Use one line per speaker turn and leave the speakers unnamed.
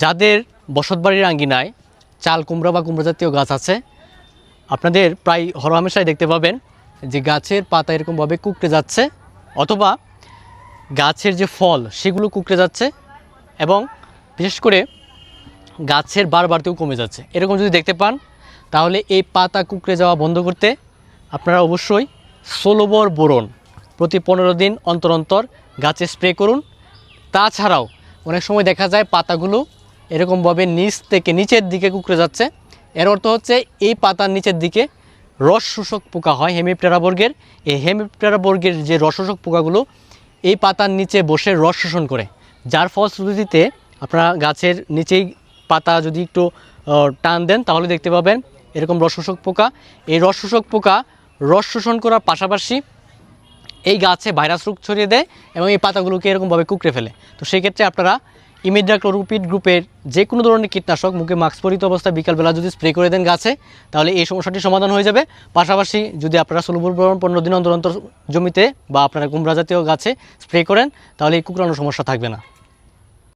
যাদের বসতবাড়ির আঙ্গিনায় চাল কুমড়া বা কুমড়া জাতীয় গাছ আছে, আপনাদের প্রায় হরহামেশাই দেখতে পাবেন যে গাছের পাতা এরকমভাবে কুঁকড়ে যাচ্ছে, অথবা গাছের যে ফল সেগুলো কুঁকড়ে যাচ্ছে এবং বিশেষ করে গাছের বাড়তেও কমে যাচ্ছে। এরকম যদি দেখতে পান তাহলে এই পাতা কুঁকড়ে যাওয়া বন্ধ করতে আপনারা অবশ্যই সোলোবর বোরন প্রতি 15 দিন অন্তর অন্তর গাছে স্প্রে করুন। তাছাড়াও অনেক সময় দেখা যায় পাতাগুলো এরকমভাবে নিচ থেকে নিচের দিকে কুঁকড়ে যাচ্ছে। এর অর্থ হচ্ছে এই পাতার নিচের দিকে রস শোষক পোকা হয় হেমিপ্টেরা বর্গের। এই হেমিপ্টেরা বর্গের যে রস শোষক পোকাগুলো এই পাতার নিচে বসে রস শোষণ করে, যার ফলশ্রুতিতে আপনারা গাছের নিচেই পাতা যদি একটু টান দেন তাহলে দেখতে পাবেন এরকম রস শোষক পোকা। এই রস শোষক পোকা রস শোষণ করার পাশাপাশি এই গাছে ভাইরাস রোগ ছড়িয়ে দেয় এবং এই পাতাগুলোকে এরকমভাবে কুঁকড়ে ফেলে। তো সেই ক্ষেত্রে আপনারা ইমিডাক্লোরোপিড গ্রুপের যে কোনো ধরনের কীটনাশক মুখে মাস্ক পরিহিত অবস্থায় বিকালবেলা যদি স্প্রে করে দেন গাছে, তাহলে এই সমস্যাটি সমাধান হয়ে যাবে। পাশাপাশি যদি আপনারা সোলোবর বোরন 15 দিন অন্তর অন্তর জমিতে বা আপনারা কুমড়া জাতীয় গাছে স্প্রে করেন তাহলে এই কুঁকড়ানোর সমস্যা থাকবে না।